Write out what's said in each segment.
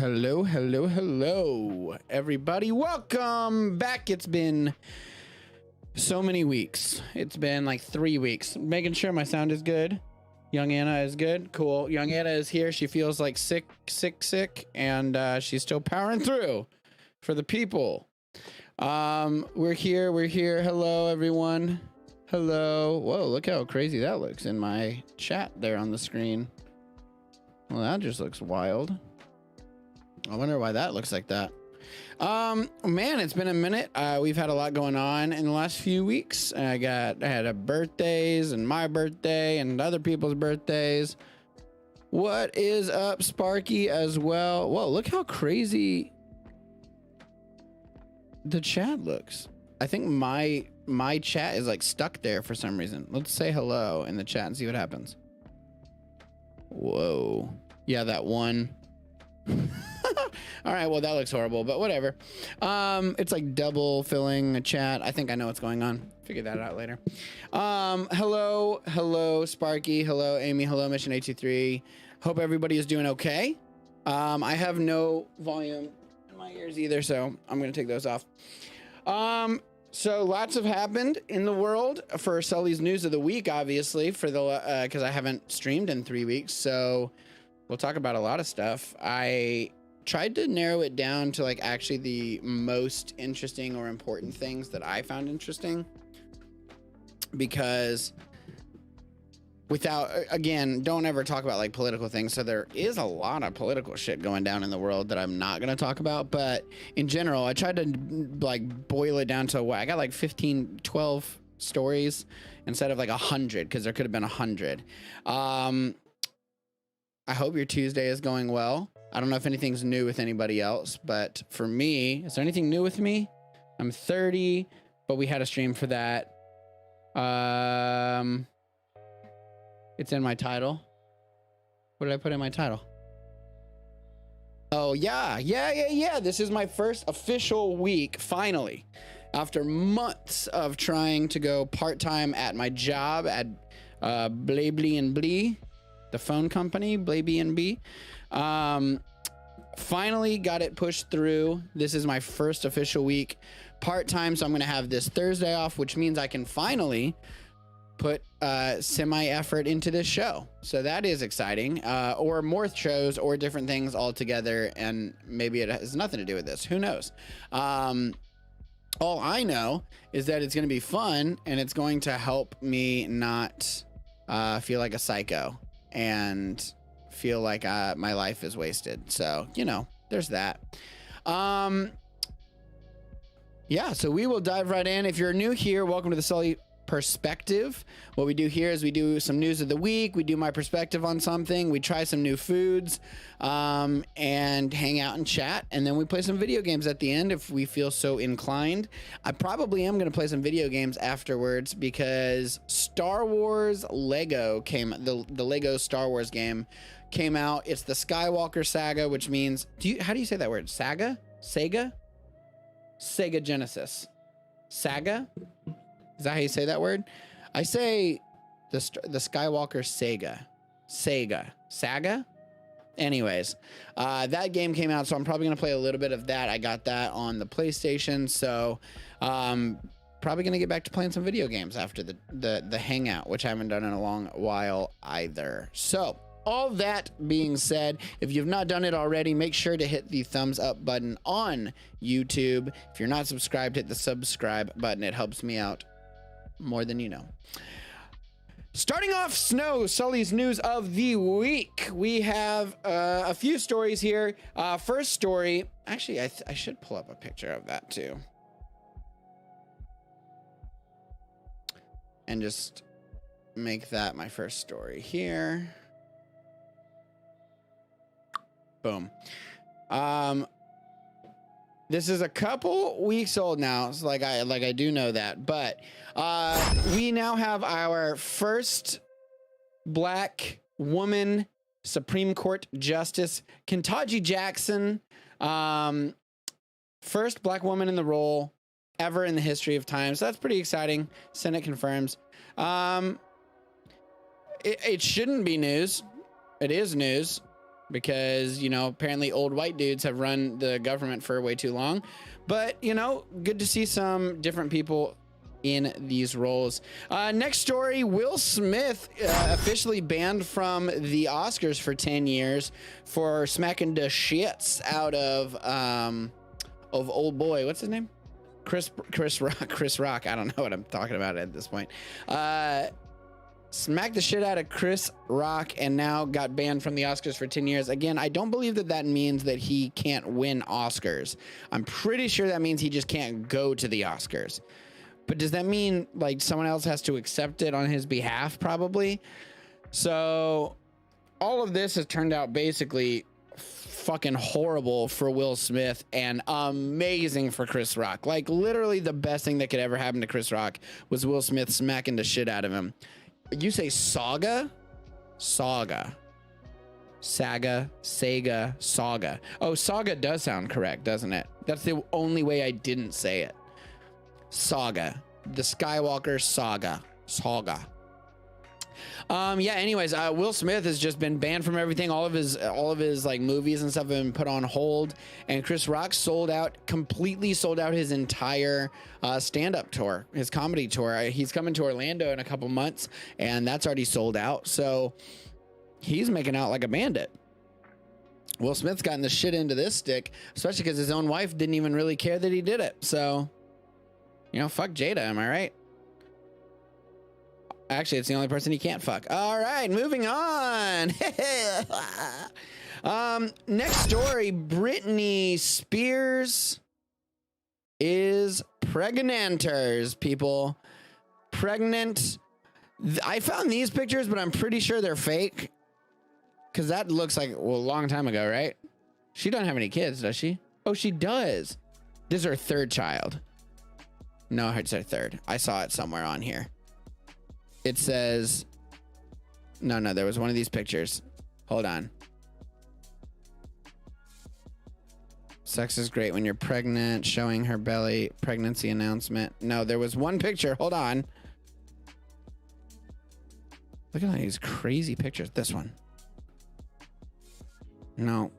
Hello, hello, hello, everybody. Welcome back. It's been so many weeks. It's been like 3 weeks. Making sure my sound is good. Young Anna is good. Cool. Young Anna is here. She feels like sick, and she's still powering through for the people. We're here. Hello, everyone. Hello. Whoa, look how crazy that looks in my chat there on the screen. Well, that just looks wild. I wonder why that looks like that. Man, it's been a minute. We've had a lot going on in the last few weeks. I had birthdays and my birthday and other people's birthdays. What is up, Sparky, as well? Whoa, look how crazy the chat looks. I think my chat is like stuck there for some reason. Let's say hello in the chat and see what happens. Whoa. Yeah, that one. All right, well, that looks horrible, but whatever. It's like double filling a chat. I think I know what's going on. Figure that out later. Hello, Sparky. Hello, Amy. Hello, Mission 823. Hope everybody is doing okay. I have no volume in my ears either, so I'm going to take those off. So lots have happened in the world for Sully's News of the Week, obviously, for the because I haven't streamed in 3 weeks, so we'll talk about a lot of stuff. I tried to narrow it down to like actually the most interesting or important things that I found interesting, because without, again, don't ever talk about like political things. So there is a lot of political shit going down in the world that I'm not going to talk about. But in general, I tried to like boil it down to what I got, like 15, 12 stories instead of like 100, because there could have been 100. I hope your Tuesday is going well. I don't know if anything's new with anybody else, but for me, is there anything new with me? I'm 30, but we had a stream for that. It's in my title. What did I put in my title? Oh, yeah. This is my first official week, finally. After months of trying to go part-time at my job at Blably and Blee, the phone company, Blably and B. Finally got it pushed through. This is my first official week part-time, so I'm going to have this Thursday off, which means I can finally put semi-effort into this show. So that is exciting. Or more shows or different things all together, and maybe it has nothing to do with this. Who knows? All I know is that it's going to be fun, and it's going to help me not feel like a psycho and feel like my life is wasted. So, you know, there's that. Yeah, so we will dive right in. If you're new here, welcome to the Sully Perspective. What we do here is we do some news of the week. We do my perspective on something. We try some new foods, and hang out and chat. And then we play some video games at the end if we feel so inclined. I probably am going to play some video games afterwards because Star Wars Lego the Lego Star Wars game came out. It's the Skywalker Saga, which means, how do you say that word? Saga? Sega Genesis. Saga? Is that how you say that word? I say the Skywalker Saga. Anyways, that game came out, so I'm probably gonna play a little bit of that. I got that on the PlayStation, so probably gonna get back to playing some video games after the hangout, which I haven't done in a long while either. So all that being said, if you've not done it already, make sure to hit the thumbs up button on YouTube. If you're not subscribed, hit the subscribe button. It helps me out more than you know. Starting off, Sully's News of the Week. We have a few stories here. First story, actually, I should pull up a picture of that too. And just make that my first story here. Boom. This is a couple weeks old now. It's like I do know that, but we now have our first black woman Supreme Court Justice, Ketanji Jackson. First black woman in the role ever in the history of time. So that's pretty exciting. Senate confirms. It shouldn't be news. It is news. because, you know, apparently old white dudes have run the government for way too long. But, you know, good to see some different people in these roles. Next story, Will Smith officially banned from the Oscars for 10 years for smacking the shits out of old boy. What's his name? Chris Rock. I don't know what I'm talking about at this point. Smacked the shit out of Chris Rock and now got banned from the Oscars for 10 years. Again, I don't believe that means that he can't win Oscars. I'm pretty sure that means he just can't go to the Oscars. But does that mean like someone else has to accept it on his behalf? Probably. So all of this has turned out basically fucking horrible for Will Smith and amazing for Chris Rock. Like literally the best thing that could ever happen to Chris Rock was Will Smith smacking the shit out of him. You say saga? Saga. Saga, Sega, saga. Oh, saga does sound correct, doesn't it? That's the only way I didn't say it. Saga. The Skywalker saga. Saga. Yeah, anyways, Will Smith has just been banned from everything. All of his like movies and stuff have been put on hold, and Chris Rock completely sold out his entire stand-up tour, his comedy tour. He's coming to Orlando in a couple months, and that's already sold out. So he's making out like a bandit. Will Smith's gotten the shit into this stick, especially because his own wife didn't even really care that he did it. So, you know, fuck Jada, am I right? Actually, it's the only person he can't fuck. All right, moving on. Next story, Britney Spears is pregnanters, people. Pregnant. I found these pictures, but I'm pretty sure they're fake. Because that looks like, well, a long time ago, right? She doesn't have any kids, does she? Oh, she does. This is her third child. No, it's her third. I saw it somewhere on here. It says, no, there was one of these pictures. Hold on. Sex is great when you're pregnant, showing her belly, pregnancy announcement. No, there was one picture. Hold on. Look at all these crazy pictures. This one. No.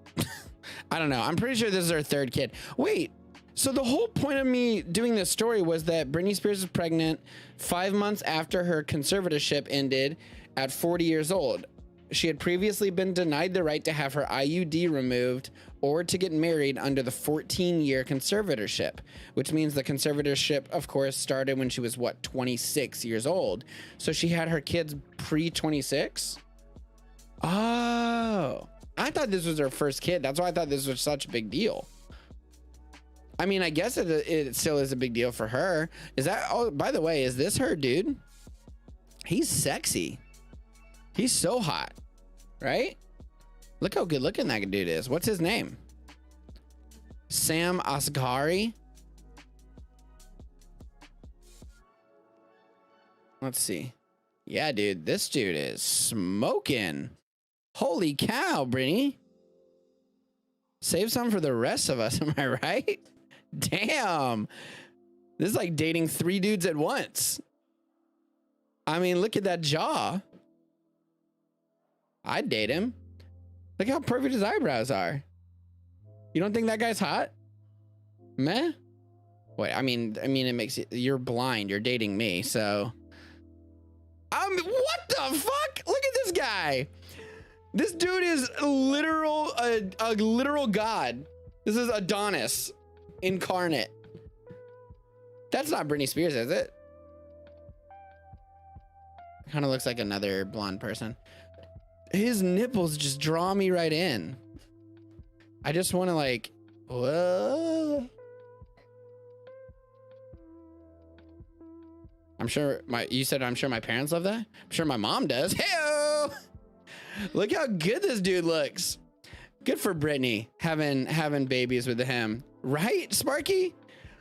I don't know. I'm pretty sure this is her third kid. Wait. So the whole point of me doing this story was that Britney Spears is pregnant 5 months after her conservatorship ended at 40 years old. She had previously been denied the right to have her IUD removed or to get married under the 14-year conservatorship, which means the conservatorship, of course, started when she was, 26 years old. So she had her kids pre-26? Oh, I thought this was her first kid. That's why I thought this was such a big deal. I mean, I guess it still is a big deal for her. Is that, oh, by the way, is this her dude? He's sexy. He's so hot, right? Look how good looking that dude is. What's his name? Sam Asghari. Let's see. Yeah, dude, this dude is smoking. Holy cow, Brittany. Save some for the rest of us, am I right? Damn. This is like dating 3 dudes at once. I mean, look at that jaw. I'd date him. Look how perfect his eyebrows are. You don't think that guy's hot? Meh? Wait, I mean, it makes it, you're blind. You're dating me, so. What the fuck? Look at this guy. This dude is a literal god. This is Adonis incarnate. That's not Britney Spears, is it? Kind of looks like another blonde person. His nipples just draw me right in. I just want to like, whoa. I'm sure you said I'm sure my parents love that. I'm sure my mom does. Hey-o! Look how good this dude looks. Good for Britney having babies with him, right, Sparky?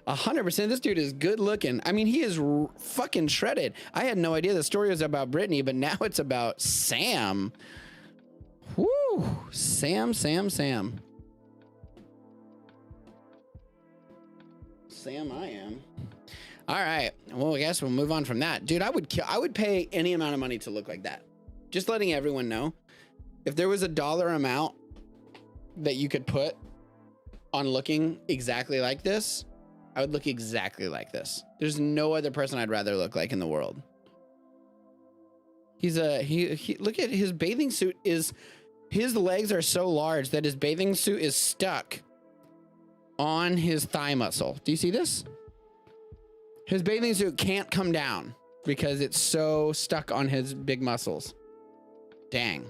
100%. This dude is good looking. I mean, he is fucking shredded. I had no idea the story was about Britney, but now it's about Sam. Woo! Sam. Sam I am. All right. Well, I guess we'll move on from that. Dude, I would pay any amount of money to look like that. Just letting everyone know. If there was a dollar amount that you could put on looking exactly like this, I would look exactly like this. There's no other person I'd rather look like in the world. He's he look at his bathing suit is, his legs are so large that his bathing suit is stuck on his thigh muscle. Do you see this? His bathing suit can't come down because it's so stuck on his big muscles. Dang.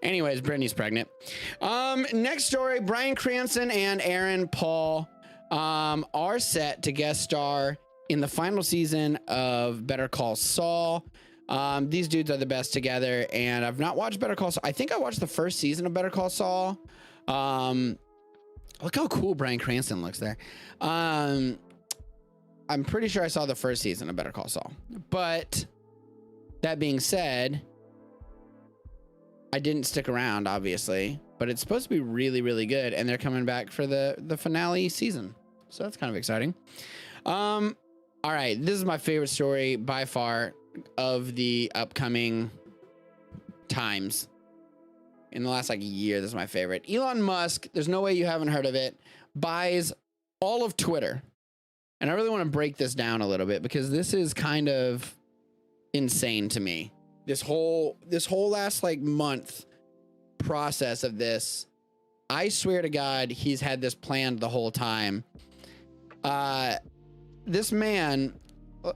Anyways, Brittany's pregnant. Next story, Bryan Cranston and Aaron Paul are set to guest star in the final season of Better Call Saul. These dudes are the best together, and I've not watched Better Call Saul. I think I watched the first season of Better Call Saul. Look how cool Bryan Cranston looks there. I'm pretty sure I saw the first season of Better Call Saul. But that being said, I didn't stick around, obviously, but it's supposed to be really, really good, and they're coming back for the finale season. So that's kind of exciting. All right, this is my favorite story by far of the upcoming times. In the last like year, this is my favorite. Elon Musk, there's no way you haven't heard of it, buys all of Twitter. And I really want to break this down a little bit because this is kind of insane to me. This whole last like month process of this, I swear to God, he's had this planned the whole time. This man,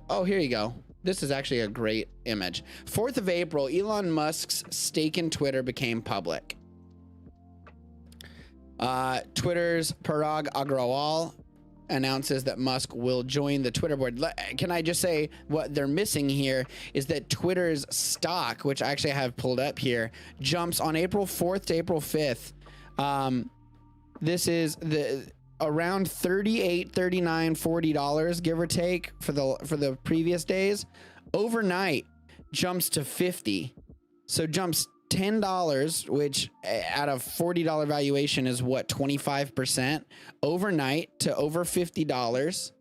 oh, here you go. This is actually a great image. 4th of April, Elon Musk's stake in Twitter became public. Twitter's Parag Agrawal announces that Musk will join the Twitter board. Can I just say what they're missing here is that Twitter's stock, which I actually have pulled up here, jumps on April 4th to April 5th. This is the around $38, $39, $40, give or take, for the previous days. Overnight jumps to $50. So jumps $10, which at a $40 valuation is what, 25%, overnight to over $50.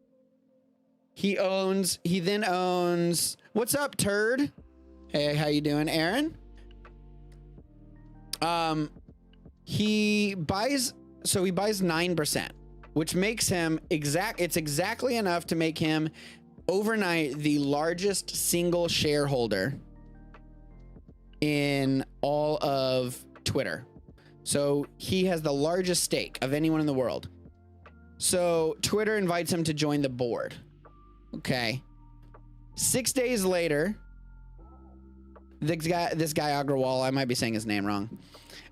He then owns, what's up, turd? Hey, how you doing, Aaron? He buys 9%, which makes him it's exactly enough to make him overnight the largest single shareholder in all of Twitter. So he has the largest stake of anyone in the world. So Twitter invites him to join the board. Okay. 6 days later, this guy Agrawal, I might be saying his name wrong,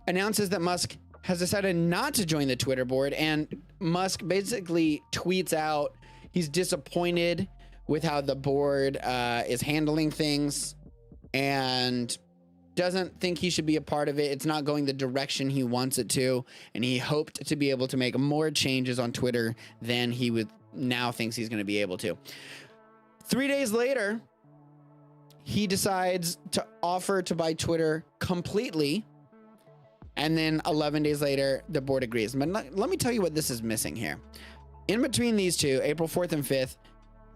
announces that Musk has decided not to join the Twitter board, and Musk basically tweets out he's disappointed with how the board is handling things and doesn't think he should be a part of it. It's not going the direction he wants it to, and he hoped to be able to make more changes on Twitter than he would now thinks he's going to be able to. 3 days later, he decides to offer to buy Twitter completely. And then 11 days later, the board agrees. But let me tell you what this is missing here. In between these two, April 4th and 5th,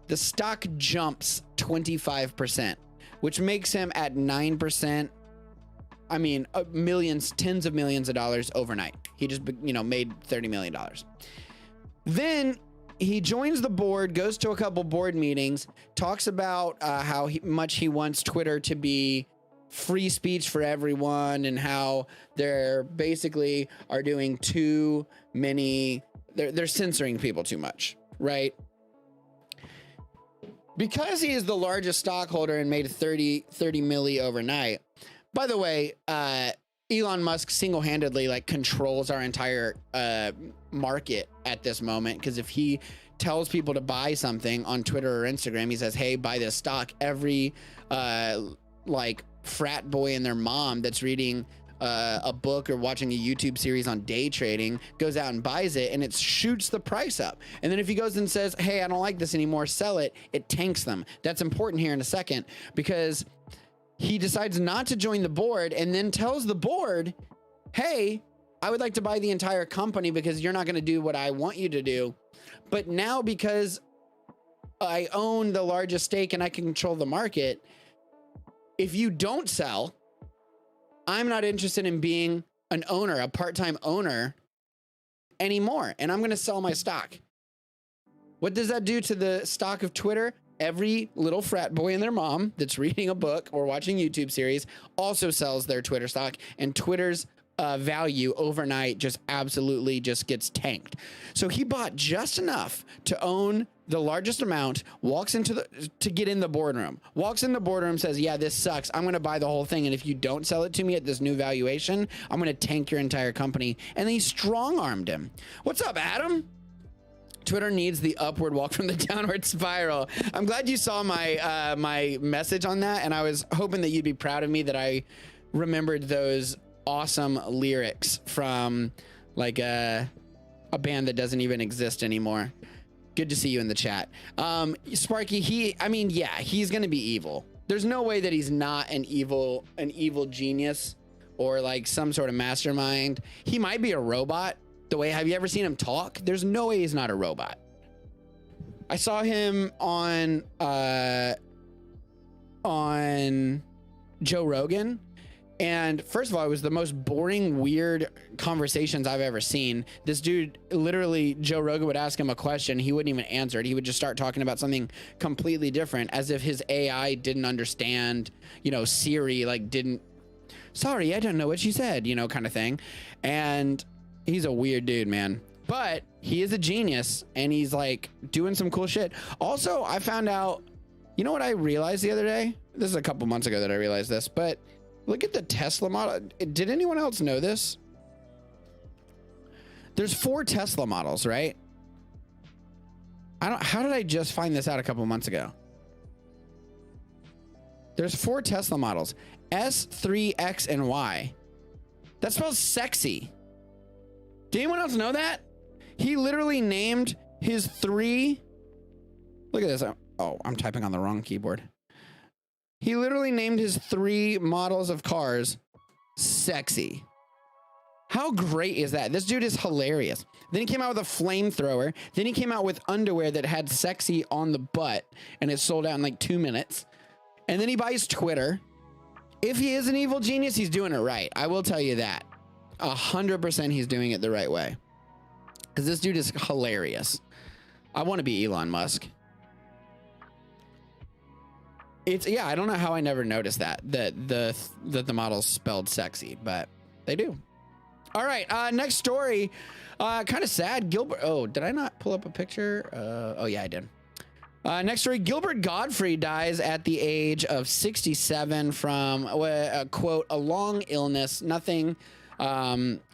the stock jumps 25%, which makes him at 9%. I mean, millions, tens of millions of dollars overnight. He just, made $30 million. Then he joins the board, goes to a couple board meetings, talks about how much he wants Twitter to be free speech for everyone, and how they're basically are doing too many, they're censoring people too much, right? Because he is the largest stockholder and made 30 milli overnight. By the way, Elon Musk single-handedly controls our entire market at this moment, because if he tells people to buy something on Twitter or Instagram, he says, hey, buy this stock, every frat boy and their mom that's reading a book or watching a YouTube series on day trading goes out and buys it, and it shoots the price up. And then if he goes and says, hey, I don't like this anymore, sell it, it tanks them. That's important here in a second, because he decides not to join the board and then tells the board, hey, I would like to buy the entire company because you're not going to do what I want you to do. But now, because I own the largest stake and I can control the market, if you don't sell, I'm not interested in being an owner, a part-time owner anymore, and I'm going to sell my stock. What does that do to the stock of Twitter? Every little frat boy and their mom that's reading a book or watching YouTube series also sells their Twitter stock, and Twitter's value overnight just absolutely just gets tanked. So he bought just enough to own the largest amount, to get in the boardroom, walks in the boardroom, says, yeah, this sucks. I'm going to buy the whole thing. And if you don't sell it to me at this new valuation, I'm going to tank your entire company. And then he strong-armed him. What's up, Adam? Twitter needs the upward walk from the downward spiral. I'm glad you saw my my message on that, and I was hoping that you'd be proud of me that I remembered those awesome lyrics from like a band that doesn't even exist anymore. Good to see you in the chat. Sparky, he's gonna be evil. There's no way that he's not an evil genius or like some sort of mastermind. He might be a robot. Have you ever seen him talk? There's no way he's not a robot. I saw him on Joe Rogan, and first of all, it was the most boring, weird conversations I've ever seen. This dude, literally, Joe Rogan would ask him a question, he wouldn't even answer it. He would just start talking about something completely different, as if his AI didn't understand, Siri, sorry, I don't know what she said, kind of thing. And he's a weird dude, man. But he is a genius, and he's like doing some cool shit. Also, I found out, what I realized the other day? This is a couple months ago that I realized this, but look at the Tesla model. Did anyone else know this? There's 4 Tesla models, right? How did I just find this out a couple months ago? There's 4 Tesla models, S, 3, X, and Y. That spells sexy. Did anyone else know that? He literally named his 3. Look at this. Oh, I'm typing on the wrong keyboard. He literally named his 3 models of cars sexy. How great is that? This dude is hilarious. Then he came out with a flamethrower. Then he came out with underwear that had sexy on the butt, and it sold out in like 2 minutes. And then he buys Twitter. If he is an evil genius, he's doing it right. I will tell you that. 100% he's doing it the right way. Because this dude is hilarious. I want to be Elon Musk. I don't know how I never noticed that the models spelled sexy, but they do. All right, next story. Kind of sad. Gilbert. Oh, did I not pull up a picture? Oh yeah, I did. Next story. Gilbert Gottfried dies at the age of 67 from quote, a long illness. Nothing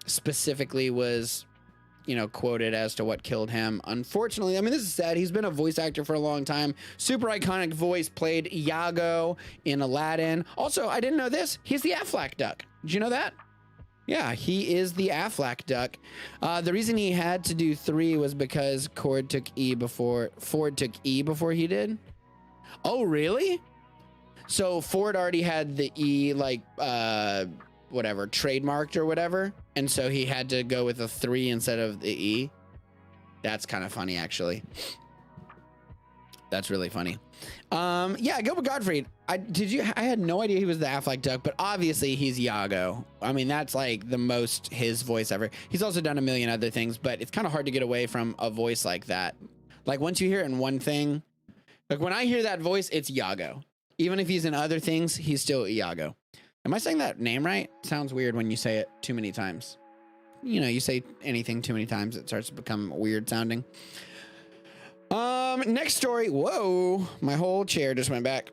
specifically was quoted as to what killed him. Unfortunately, this is sad. He's been a voice actor for a long time. Super iconic voice, played Iago in Aladdin. Also, I didn't know this. He's the Aflac duck. Did you know that? Yeah, he is the Aflac duck. The reason he had to do 3 was because Ford took E before he did. Oh, really? So Ford already had the E, whatever, trademarked or whatever, and so he had to go with a 3 instead of the E. That's kind of funny, actually. That's really funny. Yeah, Gilbert Gottfried. I had no idea he was the Aflac duck, but obviously he's Iago. That's like the most his voice ever. He's also done a million other things, but it's kind of hard to get away from a voice like that. Like once you hear it in one thing, like when I hear that voice, it's Iago. Even if he's in other things, he's still Iago. Am I saying that name right? Sounds weird when you say it too many times. You say anything too many times, it starts to become weird sounding. Next story. Whoa, my whole chair just went back.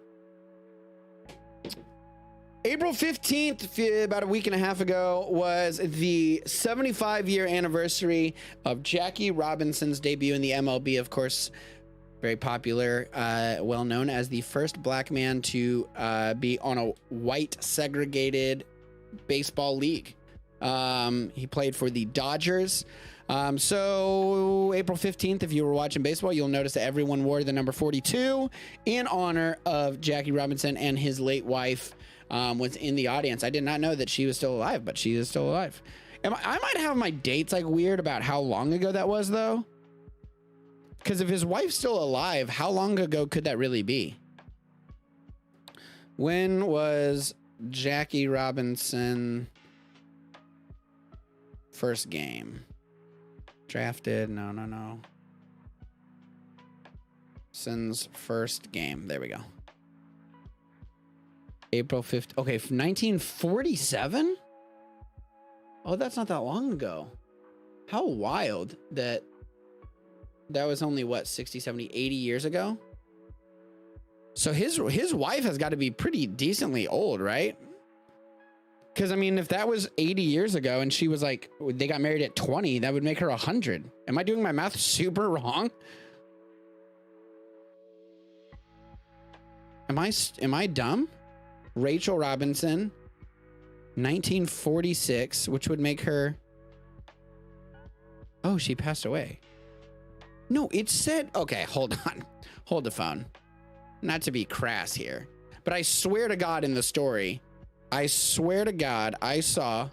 April 15th, about a week and a half ago, was the 75-year anniversary of Jackie Robinson's debut in the MLB. Of course, very popular, well known as the first black man to be on a white segregated baseball league. He played for the Dodgers. So April 15th, if you were watching baseball, you'll notice that everyone wore the number 42 in honor of Jackie Robinson, and his late wife was in the audience. I did not know that she was still alive, but she is still alive. I might have my dates like weird about how long ago that was, though. Because if his wife's still alive, how long ago could that really be? When was Jackie Robinson first game? Drafted. No. Robinson's first game. There we go. April 5th. Okay, 1947? Oh, that's not that long ago. How wild that was only, what, 60, 70, 80 years ago? So his wife has got to be pretty decently old, right? Because, I mean, if that was 80 years ago and she was like, they got married at 20, that would make her 100. Am I doing my math super wrong? Am I dumb? Rachel Robinson, 1946, which would make her... Oh, she passed away. No, it said... Okay, hold on. Hold the phone. Not to be crass here, but I swear to God in the story, I swear to God, I saw...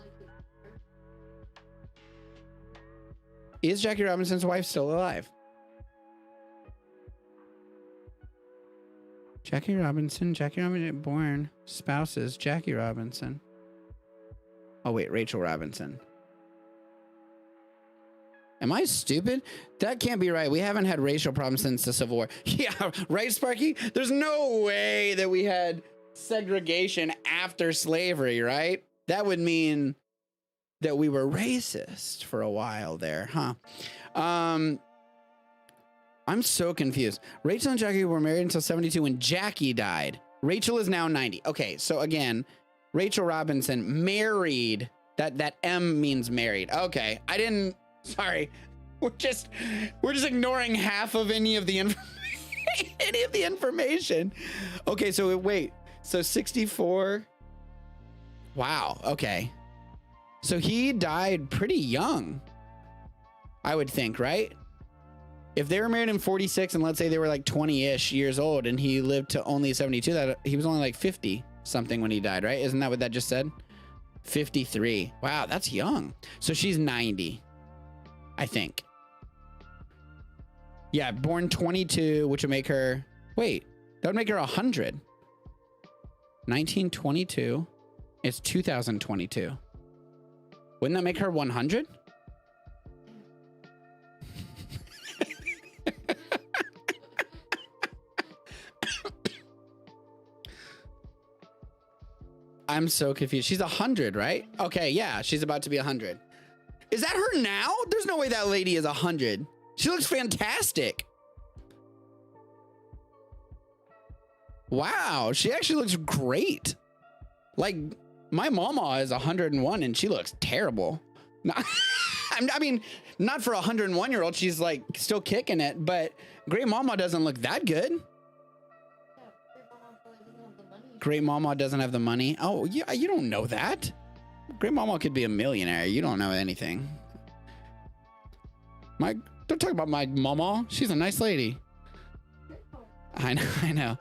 Is Jackie Robinson's wife still alive? Jackie Robinson, born spouses, Jackie Robinson. Oh, wait, Rachel Robinson. Am I stupid? That can't be right. We haven't had racial problems since the Civil War. Yeah, right, Sparky? There's no way that we had segregation after slavery, right? That would mean that we were racist for a while there, huh? I'm so confused. Rachel and Jackie were married until 72 when Jackie died. Rachel is now 90. Okay, so again, Rachel Robinson married. That M means married. Okay, I didn't. Sorry, we're just ignoring half of any of the information. Okay, so wait. So 64. Wow. Okay. So he died pretty young, I would think, right? If they were married in 46 and let's say they were like 20-ish years old and he lived to only 72, that he was only like 50 something when he died, right? Isn't that what that just said? 53. Wow, that's young. So she's 90, I think. Yeah, born 22, which would make her, wait, that would make her 100. 1922. It's 2022. Wouldn't that make her 100? I'm so confused. She's 100, right? Okay, yeah, she's about to be 100. Is that her now? There's no way that lady is 100. She looks fantastic. Wow, she actually looks great. Like, my mama is 101 and she looks terrible. I mean, not for a 101-year-old. She's like still kicking it, but Great Mama doesn't look that good. Great Mama doesn't have the money. Oh, yeah, you don't know that. Great Mama could be a millionaire. You don't know anything. Don't talk about my mama. She's a nice lady. I know.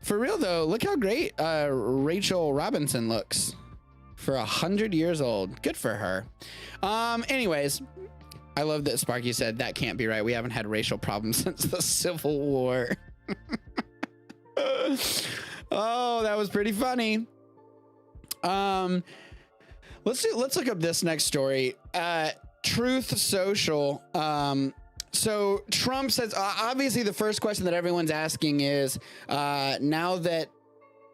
For real though, look how great Rachel Robinson looks for 100 years old. Good for her. Anyways, I love that Sparky said that can't be right. We haven't had racial problems since the Civil War. Oh, that was pretty funny. Let's look up this next story. Truth Social. So Trump says, obviously the first question that everyone's asking is, now that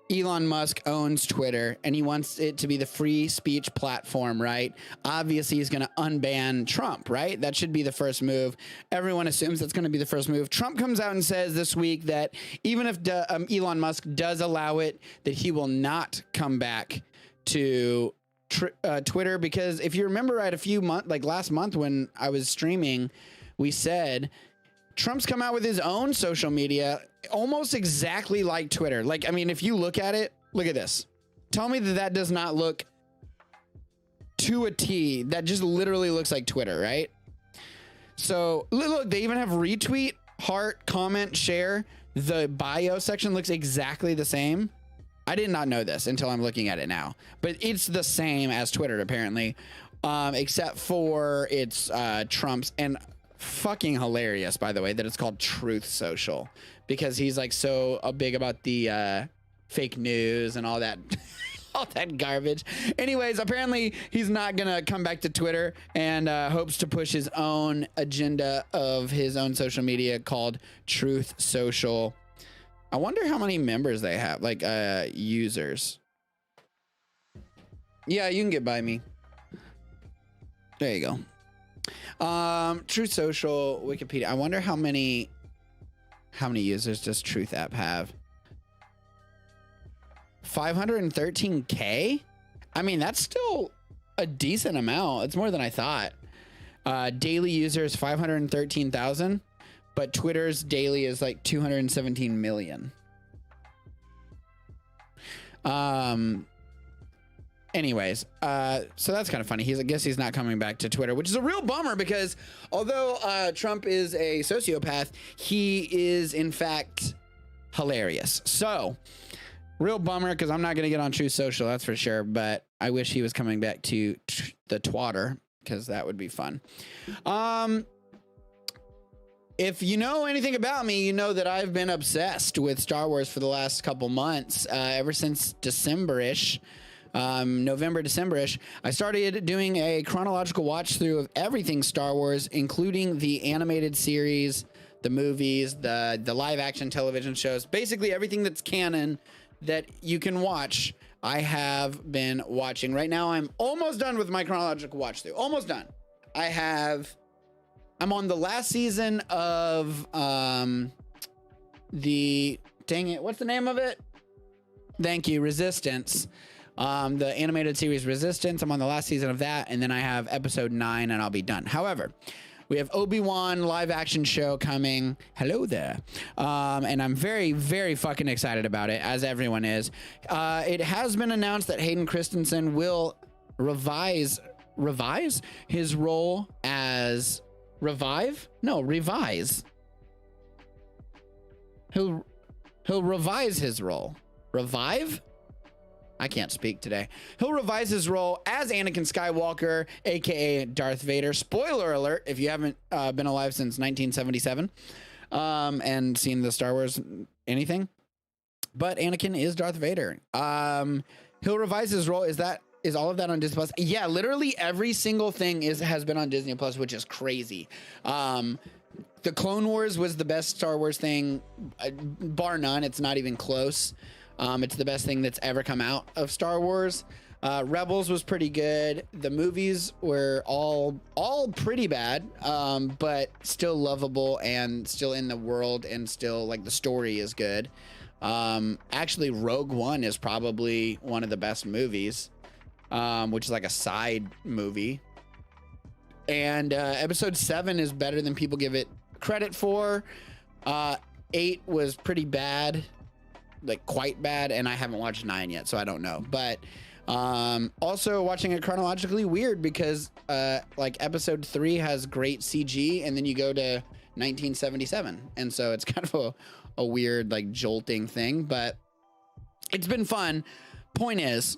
Elon Musk owns Twitter and he wants it to be the free speech platform, right? Obviously he's going to unban Trump, right? That should be the first move. Everyone assumes that's going to be the first move. Trump comes out and says this week that even if Elon Musk does allow it, that he will not come back to Twitter, because if you remember right, last month when I was streaming, we said Trump's come out with his own social media almost exactly like Twitter. Like, I mean, if you look at it, look at this. Tell me that does not look to a T. That just literally looks like Twitter, right? So look, they even have retweet, heart, comment, share. The bio section looks exactly the same. I did not know this until I'm looking at it now, but it's the same as Twitter apparently, except for it's Trump's. And fucking hilarious, by the way, that it's called Truth Social, because he's like so big about the fake news and all that all that garbage. Anyways, apparently he's not gonna come back to Twitter and hopes to push his own agenda of his own social media called Truth Social. I wonder how many members they have, like users. Yeah, you can get by me. There you go. Truth Social, Wikipedia. I wonder how many users does Truth App have? 513K? I mean, that's still a decent amount. It's more than I thought. Daily users 513,000, but Twitter's daily is like 217 million. Anyways, so that's kind of funny. I guess he's not coming back to Twitter, which is a real bummer because although Trump is a sociopath, he is in fact hilarious. So real bummer because I'm not going to get on Truth Social, that's for sure. But I wish he was coming back to the Twatter because that would be fun. If you know anything about me, you know that I've been obsessed with Star Wars for the last couple months, ever since December-ish. November, December-ish, I started doing a chronological watch through of everything Star Wars, including the animated series, the movies, the live action television shows, basically everything that's canon that you can watch. I have been watching. Right now, I'm almost done with my chronological watch through. Almost done. I'm on the last season of dang it, what's the name of it? Thank you, Resistance. The animated series Resistance. I'm on the last season of that, and then I have episode 9 and I'll be done. However, we have Obi-Wan live action show coming. Hello there. And I'm very, very fucking excited about it, as everyone is. It has been announced that Hayden Christensen will revise his role as revise. He'll revise his role. Revive? I can't speak today. He'll revise his role as Anakin Skywalker, aka Darth Vader. Spoiler alert, if you haven't been alive since 1977 and seen the Star Wars anything. But Anakin is Darth Vader. He'll revise his role. Is all of that on Disney Plus? Yeah, literally every single thing has been on Disney Plus, which is crazy. The Clone Wars was the best Star Wars thing, bar none. It's not even close. It's the best thing that's ever come out of Star Wars. Rebels was pretty good. The movies were all pretty bad, but still lovable and still in the world and still like the story is good. Actually, Rogue One is probably one of the best movies, which is like a side movie. And episode 7 is better than people give it credit for. 8 was pretty bad. Like quite bad, and I haven't watched 9 yet, so I don't know. But also watching it chronologically weird because like episode 3 has great CG, and then you go to 1977, and so it's kind of a weird like jolting thing, but it's been fun. Point is,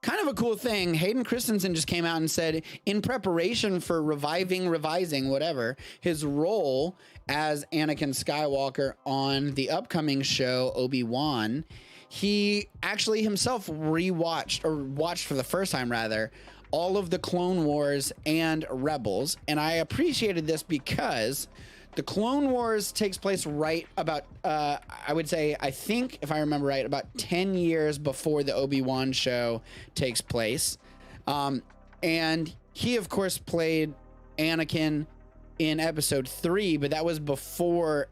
kind of a cool thing, Hayden Christensen just came out and said in preparation for revising whatever his role as Anakin Skywalker on the upcoming show Obi-Wan, he actually himself watched for the first time rather all of the Clone Wars and Rebels. And I appreciated this because the Clone Wars takes place right about, I think if I remember right, about 10 years before the Obi-Wan show takes place. And he, of course, played Anakin in episode 3, but that was before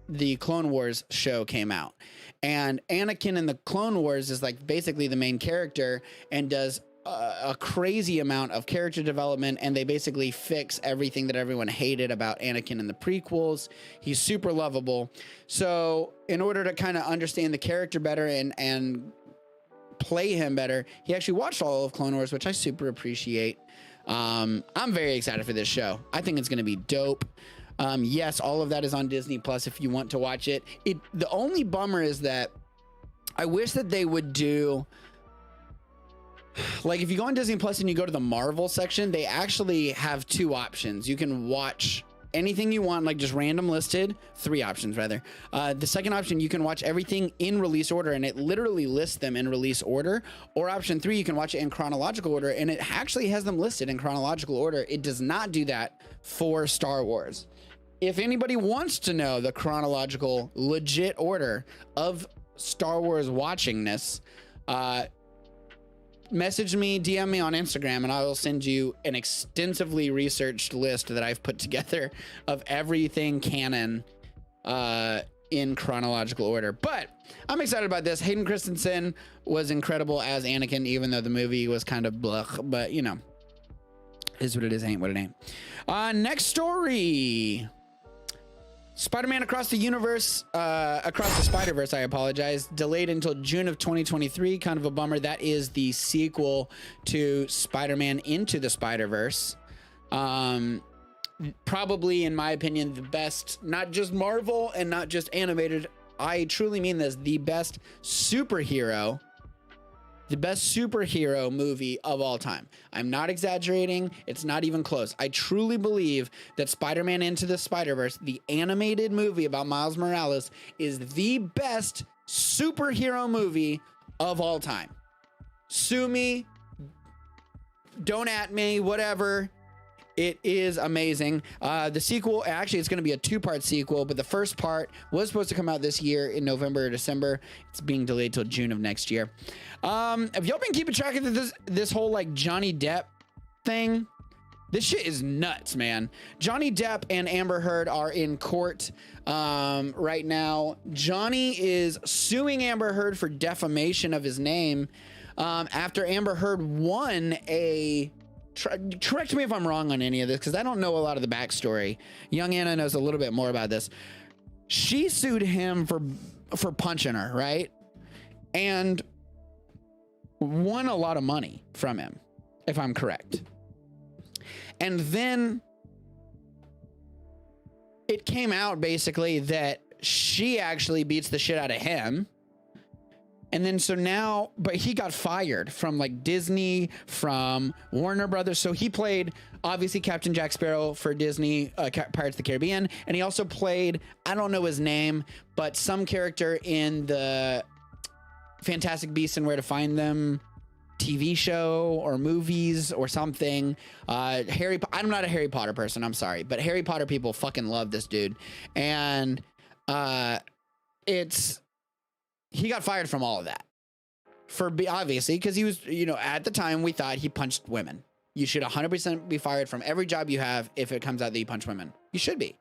the Clone Wars show came out. And Anakin in the Clone Wars is like basically the main character and does a crazy amount of character development, and they basically fix everything that everyone hated about Anakin in the prequels. He's super lovable. So in order to kind of understand the character better and play him better, he actually watched all of Clone Wars, which I super appreciate. I'm very excited for this show. I think it's going to be dope. Yes, all of that is on Disney Plus if you want to watch it. The only bummer is that I wish that they would do, like, if you go on Disney Plus and you go to the Marvel section, they actually have 2 options. You can watch anything you want, like just random listed. 3 options rather. The second option, you can watch everything in release order, and it literally lists them in release order. Or option 3, you can watch it in chronological order, and it actually has them listed in chronological order. It does not do that for Star Wars. If anybody wants to know the chronological legit order of Star Wars watchingness, message me, DM me on Instagram, and I will send you an extensively researched list that I've put together of everything canon in chronological order. But I'm excited about this. Hayden Christensen was incredible as Anakin, even though the movie was kind of blech, but you know, is what it is, ain't what it ain't. Next story. Spider-Man Across the Universe, Across the Spider-Verse, I apologize, delayed until June of 2023. Kind of a bummer. That is the sequel to Spider-Man Into the Spider-Verse. Probably, in my opinion, the best, not just Marvel and not just animated. I truly mean this, the best superhero movie of all time. I'm not exaggerating. It's not even close. I truly believe that Spider-Man Into the Spider-Verse, the animated movie about Miles Morales, is the best superhero movie of all time. Sue me, don't at me, whatever. It is amazing. The sequel, actually, it's going to be a 2-part sequel, but the first part was supposed to come out this year in November or December. It's being delayed till June of next year. Have y'all been keeping track of this whole like Johnny Depp thing? This shit is nuts, man. Johnny Depp and Amber Heard are in court right now. Johnny is suing Amber Heard for defamation of his name after Amber Heard won a... Correct me if I'm wrong on any of this, because I don't know a lot of the backstory. Young Anna knows a little bit more about this. She sued him for punching her, right? And won a lot of money from him, if I'm correct. And then it came out basically that she actually beats the shit out of him. And then so now, but he got fired from like Disney, from Warner Brothers. So he played obviously Captain Jack Sparrow for Disney, Pirates of the Caribbean. And he also played, I don't know his name, but some character in the Fantastic Beasts and Where to Find Them TV show or movies or something. I'm not a Harry Potter person, I'm sorry. But Harry Potter people fucking love this dude. And he got fired from all of that obviously, because he was, you know, at the time we thought he punched women. You should 100% be fired from every job you have if it comes out that you punch women. You should be.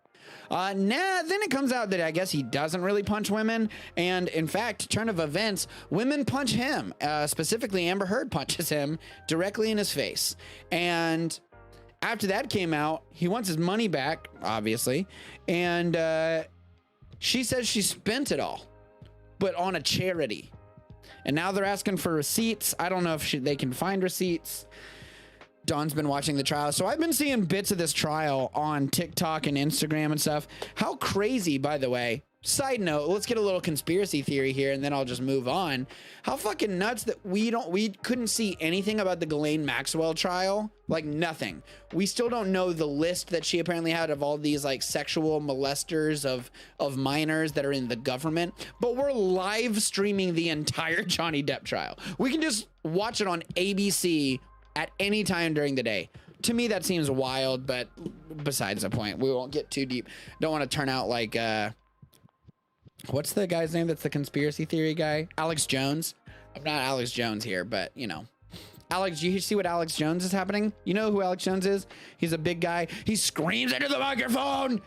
Then it comes out that I guess he doesn't really punch women. And in fact, turn of events, women punch him. Specifically, Amber Heard punches him directly in his face. And after that came out, he wants his money back, obviously. And she says she spent it all, but on a charity. And now they're asking for receipts. I don't know if they can find receipts. Dawn's been watching the trial. So I've been seeing bits of this trial on TikTok and Instagram and stuff. How crazy, by the way. Side note, let's get a little conspiracy theory here and then I'll just move on. How fucking nuts that we couldn't see anything about the Ghislaine Maxwell trial. Like nothing. We still don't know the list that she apparently had of all these like sexual molesters of minors that are in the government. But we're live streaming the entire Johnny Depp trial. We can just watch it on ABC at any time during the day. To me, that seems wild, but besides the point, we won't get too deep. Don't want to turn out like, what's the guy's name that's the conspiracy theory guy? Alex Jones. I'm not Alex Jones here, but you know. Alex, you see what Alex Jones is happening? You know who Alex Jones is? He's a big guy. He screams into the microphone.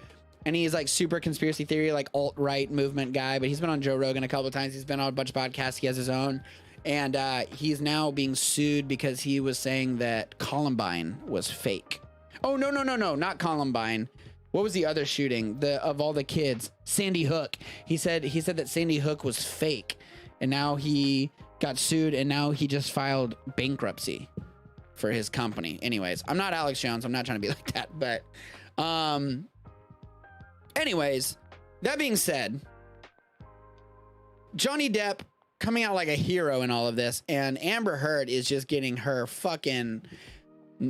And he's like super conspiracy theory, like alt-right movement guy. But he's been on Joe Rogan a couple of times. He's been on a bunch of podcasts. He has his own. And he's now being sued because he was saying that Columbine was fake. Oh, no, not Columbine. What was the other shooting of all the kids? Sandy Hook. He said that Sandy Hook was fake. And now he got sued and now he just filed bankruptcy for his company. Anyways, I'm not Alex Jones. I'm not trying to be like that. But anyways, that being said, Johnny Depp coming out like a hero in all of this, and Amber Heard is just getting her fucking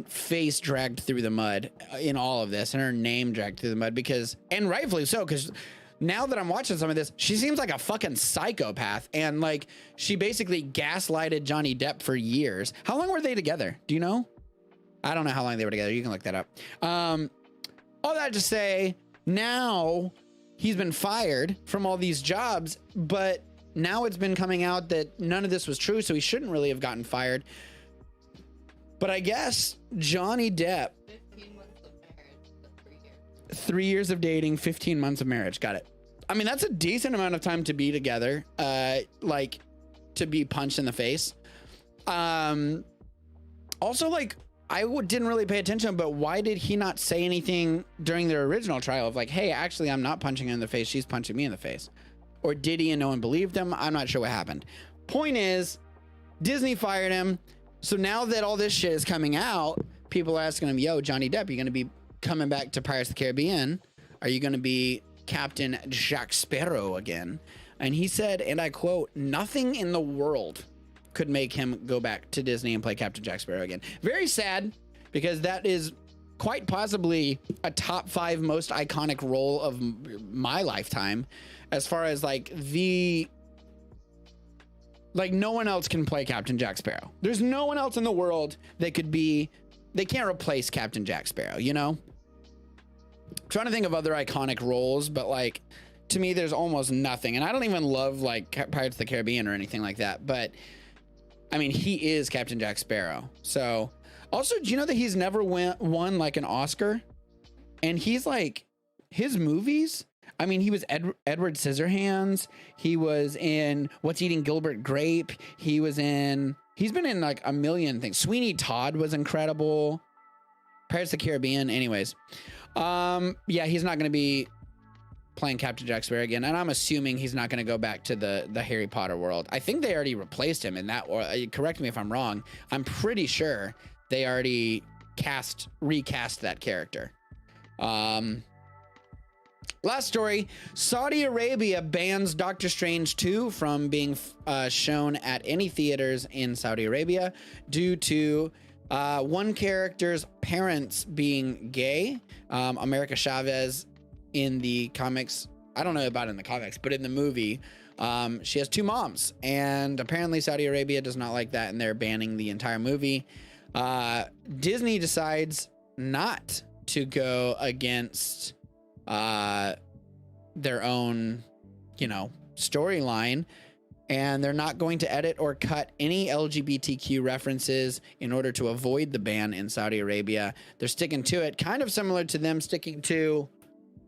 face dragged through the mud in all of this, and her name dragged through the mud because, and rightfully so, because now that I'm watching some of this, she seems like a fucking psychopath, and like she basically gaslighted Johnny Depp for years. How long were they together? Do you know? I don't know how long they were together. You can look that up. All that to say, now he's been fired from all these jobs, but now it's been coming out that none of this was true, so he shouldn't really have gotten fired. But I guess Johnny Depp, 15 months of marriage, 3 years. 3 years of dating, 15 months of marriage. Got it. I mean, that's a decent amount of time to be together, like to be punched in the face. Also, like, didn't really pay attention, but why did he not say anything during their original trial of like, hey, actually, I'm not punching her in the face. She's punching me in the face. Or did he and no one believed him? I'm not sure what happened. Point is, Disney fired him. So now that all this shit is coming out, people are asking him, yo, Johnny Depp, you're going to be coming back to Pirates of the Caribbean? Are you going to be Captain Jack Sparrow again? And he said, and I quote, nothing in the world could make him go back to Disney and play Captain Jack Sparrow again. Very sad, because that is quite possibly a top 5 most iconic role of my lifetime, as far as like no one else can play Captain Jack Sparrow. There's no one else in the world that could be, they can't replace Captain Jack Sparrow, you know? I'm trying to think of other iconic roles, but like, to me, there's almost nothing. And I don't even love like Pirates of the Caribbean or anything like that, but I mean, he is Captain Jack Sparrow. So also, do you know that he's never won like an Oscar? And he's like, his movies, I mean, he was Edward Scissorhands. He was in What's Eating Gilbert Grape. He's been in like a million things. Sweeney Todd was incredible. Pirates of the Caribbean. Anyways. Yeah, he's not going to be playing Captain Jack Sparrow again. And I'm assuming he's not going to go back to the Harry Potter world. I think they already replaced him in that, or correct me if I'm wrong. I'm pretty sure they already recast that character. Last story, Saudi Arabia bans Doctor Strange 2 from being shown at any theaters in Saudi Arabia due to one character's parents being gay. America Chavez in the comics, I don't know about in the comics, but in the movie, she has 2 moms. And apparently Saudi Arabia does not like that, and they're banning the entire movie. Disney decides not to go against their own, storyline, and they're not going to edit or cut any LGBTQ references in order to avoid the ban in Saudi Arabia. They're sticking to it, kind of similar to them sticking to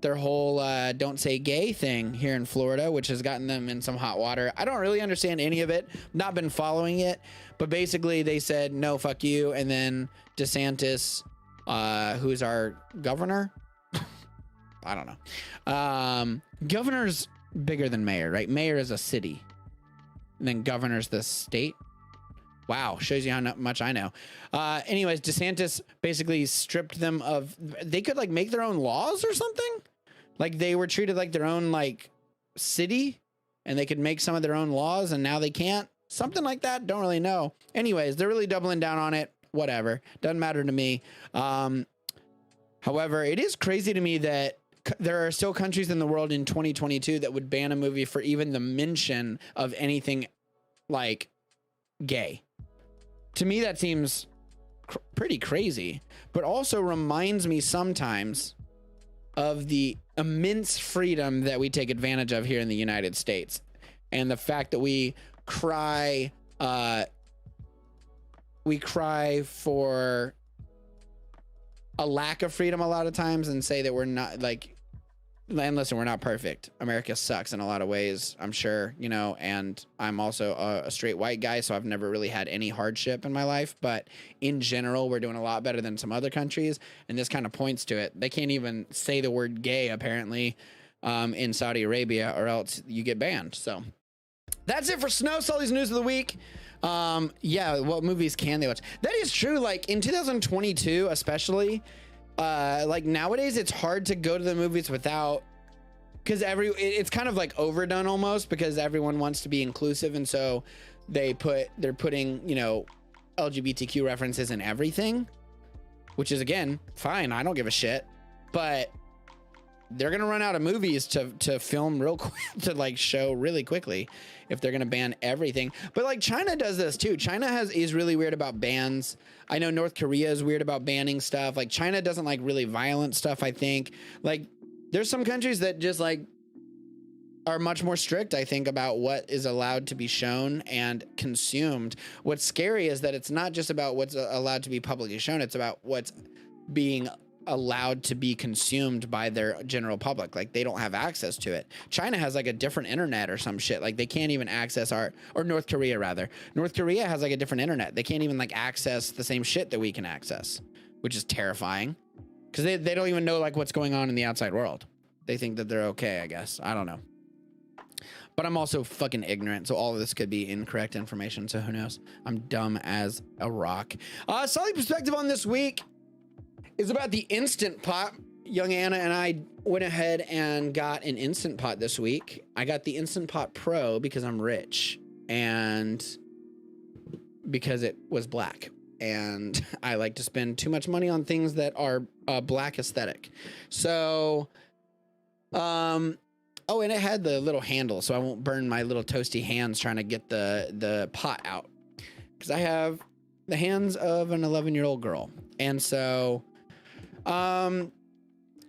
their whole don't say gay thing here in Florida, which has gotten them in some hot water. I don't really understand any of it, not been following it, but basically they said no, fuck you. And then DeSantis, who's our governor, I don't know. Governor's bigger than mayor, right? Mayor is a city. And then governor's the state. Wow, shows you how much I know. Anyways, DeSantis basically stripped them of, they could like make their own laws or something. Like they were treated like their own like city, and they could make some of their own laws, and now they can't. Something like that. Don't really know. Anyways, they're really doubling down on it. Whatever. Doesn't matter to me. However, it is crazy to me that there are still countries in the world in 2022 that would ban a movie for even the mention of anything like gay. To me, that seems pretty crazy, but also reminds me sometimes of the immense freedom that we take advantage of here in the United States, and the fact that we cry for a lack of freedom a lot of times and say that we're not like, and listen, we're not perfect. America sucks in a lot of ways, I'm sure, and I'm also a straight white guy, so I've never really had any hardship in my life. But in general, we're doing a lot better than some other countries, and this kind of points to it. They can't even say the word gay, apparently, in Saudi Arabia, or else you get banned. So that's it for Snow Sully's News of the Week. Yeah, what movies can they watch? That is true. Like in 2022, especially, like nowadays, it's hard to go to the movies without, because it's kind of like overdone almost, because everyone wants to be inclusive, and so they're putting LGBTQ references in everything. which is, again, fine. I don't give a shit. But they're going to run out of movies to film real quick, to like show really quickly if they're going to ban everything. But like China does this too. China is really weird about bans. I know North Korea is weird about banning stuff. Like China doesn't like really violent stuff, I think. Like there's some countries that just like are much more strict, I think, about what is allowed to be shown and consumed. What's scary is that it's not just about what's allowed to be publicly shown. It's about what's being allowed to be consumed by their general public. Like they don't have access to it. China has like a different internet or some shit. Like they can't even access or North Korea rather. North Korea has like a different internet. They can't even like access the same shit that we can access, which is terrifying because they don't even know like what's going on in the outside world. They think that they're okay, I guess. I don't know. But I'm also fucking ignorant, so all of this could be incorrect information, so who knows? I'm dumb as a rock. Solid perspective on this week is about the Instant Pot. Young Anna and I went ahead and got an Instant Pot this week. I got the Instant Pot Pro because I'm rich and because it was black. And I like to spend too much money on things that are black aesthetic. So, oh, and it had the little handle, so I won't burn my little toasty hands trying to get the pot out. Because I have the hands of an 11-year-old girl. And so,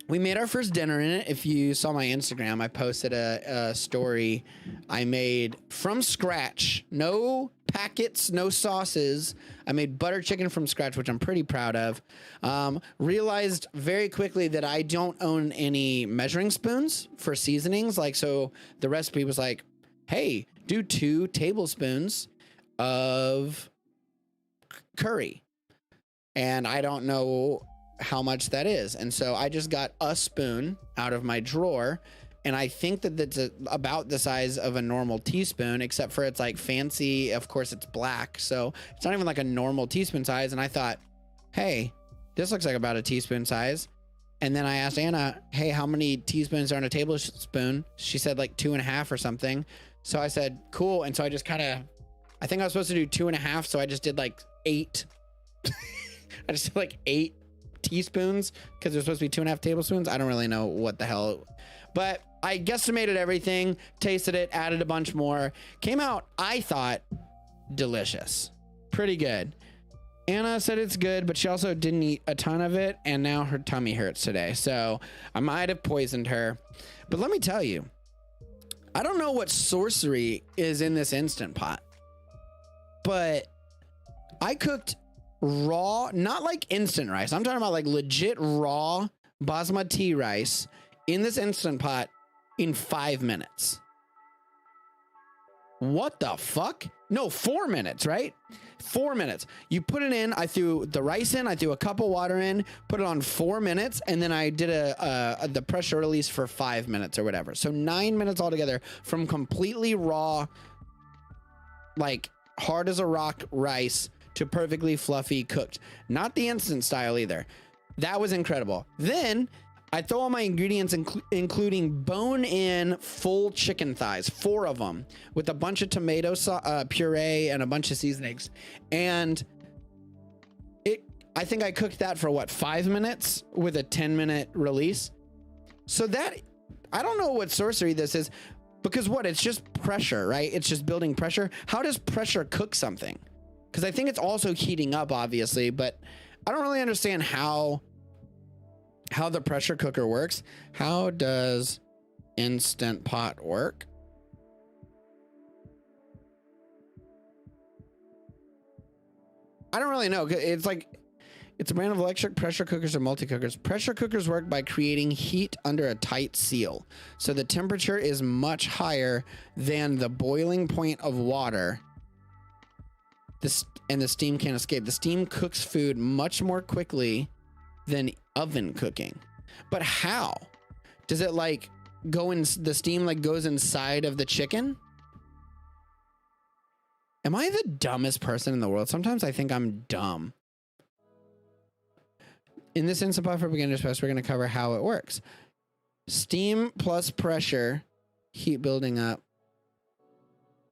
we made our first dinner in it. If you saw my Instagram, I posted a story I made from scratch. No packets, no sauces. I made butter chicken from scratch, which I'm pretty proud of. Realized very quickly that I don't own any measuring spoons for seasonings. Like, so the recipe was like, hey, do 2 tablespoons of curry. And I don't know how much that is. And so I just got a spoon out of my drawer. And I think that that's about the size of a normal teaspoon, except for it's like fancy. Of course, it's black. So it's not even like a normal teaspoon size. And I thought, hey, this looks like about a teaspoon size. And then I asked Anna, hey, how many teaspoons are on a tablespoon? She said like 2.5 or something. So I said, cool. And so I just kind of, I think I was supposed to do 2.5. So I just did like 8. I just did like 8 teaspoons because there's supposed to be 2.5 tablespoons. I don't really know what the hell, but I guesstimated everything, tasted it, added a bunch more. Came out, I thought, delicious. Pretty good. Anna said it's good, but she also didn't eat a ton of it, and now her tummy hurts today. So I might have poisoned her. But let me tell you, I don't know what sorcery is in this Instant Pot, but I cooked raw, not like instant rice. I'm talking about like legit raw basmati rice in this Instant Pot in 5 minutes. What the fuck? No, 4 minutes, right? 4 minutes. You put it in. I threw the rice in. I threw a cup of water in, put it on 4 minutes. And then I did the pressure release for 5 minutes or whatever. So 9 minutes altogether from completely raw, like hard as a rock rice to perfectly fluffy cooked. Not the instant style either. That was incredible. Then I throw all my ingredients, including bone-in full chicken thighs, 4 of them, with a bunch of tomato puree and a bunch of seasonings. And I think I cooked that for what, 5 minutes with a 10-minute release. So that, I don't know what sorcery this is, because what, it's just pressure, right? It's just building pressure. How does pressure cook something? Because I think it's also heating up, obviously, but I don't really understand how the pressure cooker works. How does Instant Pot work? I don't really know. It's like, it's a brand of electric pressure cookers or multi-cookers. Pressure cookers work by creating heat under a tight seal. So the temperature is much higher than the boiling point of water. And the steam can't escape. The steam cooks food much more quickly than oven cooking. But how? Does it like go in, the steam like goes inside of the chicken? Am I the dumbest person in the world? Sometimes I think I'm dumb. In this Instant Pot for Beginners Fest, we're going to cover how it works. Steam plus pressure, heat building up.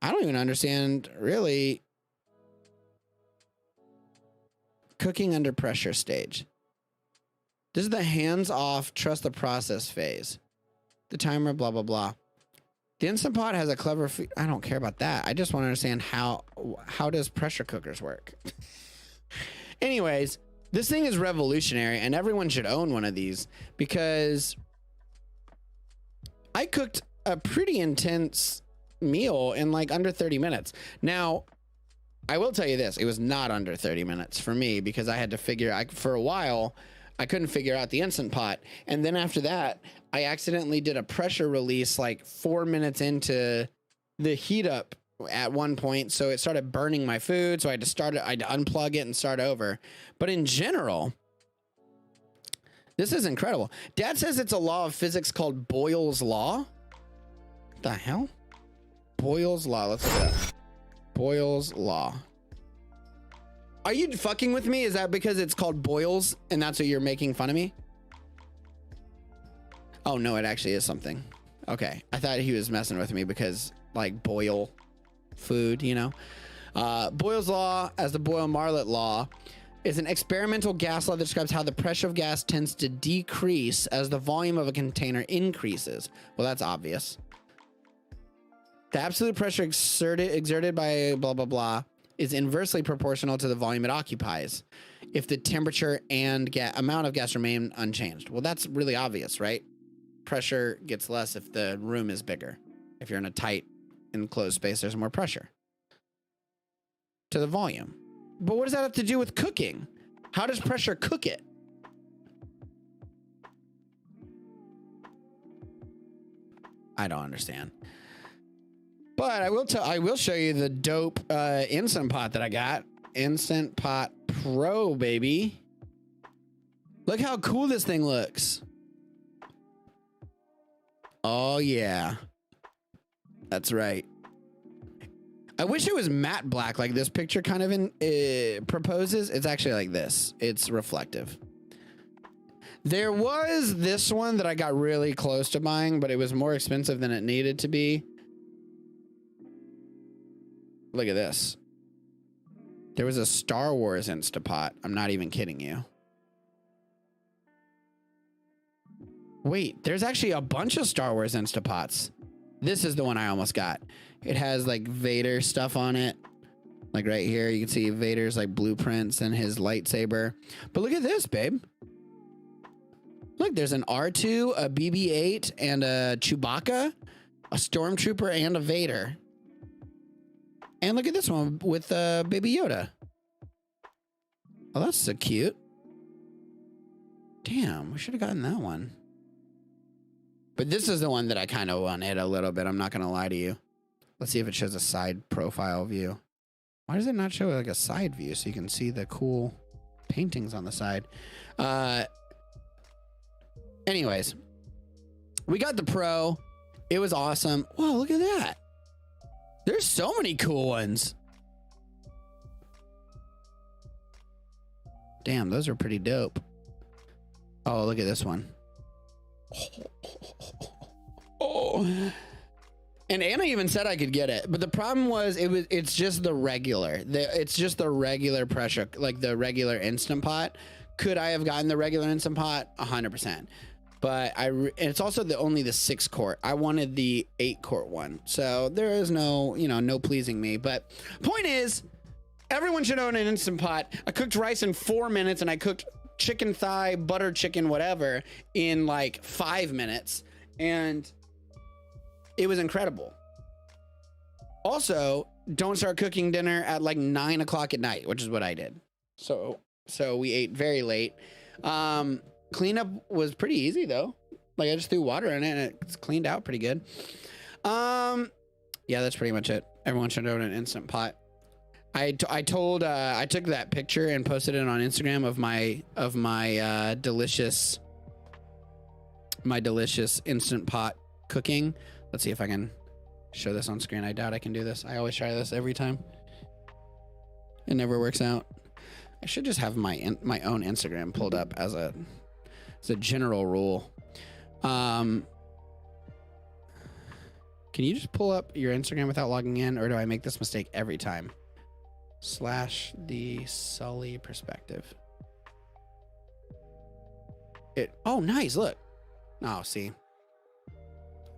I don't even understand really. Cooking under pressure stage. This is the hands off, trust the process phase. The timer, blah, blah, blah. The Instant Pot has a clever, I don't care about that. I just want to understand how does pressure cookers work? Anyways, this thing is revolutionary and everyone should own one of these because I cooked a pretty intense meal in like under 30 minutes. Now, I will tell you this, it was not under 30 minutes for me because I had to figure, for a while, I couldn't figure out the Instant Pot. And then after that, I accidentally did a pressure release like 4 minutes into the heat up at one point. So it started burning my food. So I had to unplug it and start over. But in general, this is incredible. Dad says it's a law of physics called Boyle's Law. What the hell? Boyle's Law. Let's look it up. Boyle's Law. Are you fucking with me? Is that because it's called Boyle's and that's what you're making fun of me? Oh, no, it actually is something. Okay. I thought he was messing with me because like boil food, you know? Boyle's Law, as the Boyle-Marlett Law, is an experimental gas law that describes how the pressure of gas tends to decrease as the volume of a container increases. Well, that's obvious. The absolute pressure exerted by blah, blah, blah is inversely proportional to the volume it occupies if the temperature and amount of gas remain unchanged. Well, that's really obvious, right? Pressure gets less if the room is bigger. If you're in a tight, enclosed space, there's more pressure to the volume. But what does that have to do with cooking? How does pressure cook it? I don't understand. But I will show you the dope Instant Pot that I got. Instant Pot Pro, baby. Look how cool this thing looks. Oh yeah. That's right. I wish it was matte black like this picture kind of proposes. It's actually like this. It's reflective. There was this one that I got really close to buying, but it was more expensive than it needed to be. Look at this. There was a Star Wars Instapot. I'm not even kidding you. Wait, there's actually a bunch of Star Wars Instapots. This is the one I almost got. It has like Vader stuff on it. Like right here, you can see Vader's like blueprints and his lightsaber. But look at this, babe. Look, there's an R2, a BB-8, and a Chewbacca, a Stormtrooper, and a Vader. And look at this one with Baby Yoda. Oh, that's so cute. Damn, we should have gotten that one. But this is the one that I kind of wanted a little bit. I'm not going to lie to you. Let's see if it shows a side profile view. Why does it not show like a side view so you can see the cool paintings on the side? Anyways, we got the Pro. It was awesome. Whoa, look at that. There's so many cool ones. Damn, those are pretty dope. Oh, look at this one. Oh. And Anna even said I could get it, but the problem was it's just the regular. It's just the regular pressure, like the regular Instant Pot. Could I have gotten the regular Instant Pot? 100%. But and it's also only the 6-quart. I wanted the 8-quart one. So there is no, no pleasing me. But point is, everyone should own an Instant Pot. I cooked rice in 4 minutes and I cooked chicken thigh, butter chicken, whatever, in like 5 minutes. And it was incredible. Also, don't start cooking dinner at like 9 o'clock at night, which is what I did. So we ate very late. Cleanup was pretty easy though. Like I just threw water in it and it's cleaned out pretty good. Yeah, that's pretty much it. Everyone should own an Instant Pot. I took that picture and posted it on Instagram of my delicious Instant Pot cooking. Let's see if I can show this on screen. I doubt I can do this. I always try this every time. It never works out. I should just have my own Instagram pulled up as a general rule. Can you just pull up your Instagram without logging in, or do I make this mistake every time? /the Sully perspective. Oh, nice. Look. Oh, see.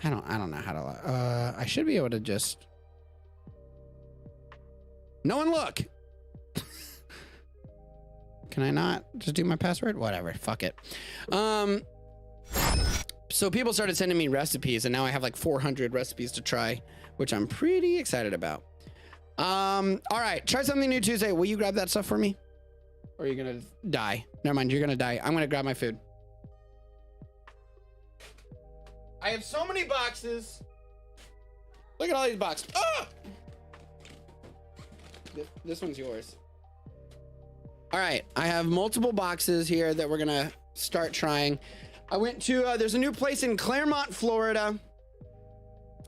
I don't know how to, I should be able to just, no one look. Can I not just do my password? Whatever. Fuck it. So people started sending me recipes, and now I have like 400 recipes to try, which I'm pretty excited about. All right, try something new Tuesday. Will you grab that stuff for me? Or are you gonna die? Never mind, you're gonna die. I'm gonna grab my food. I have so many boxes. Look at all these boxes. Ah! This one's yours. All right, I have multiple boxes here that we're gonna start trying. I went to, there's a new place in Claremont, Florida.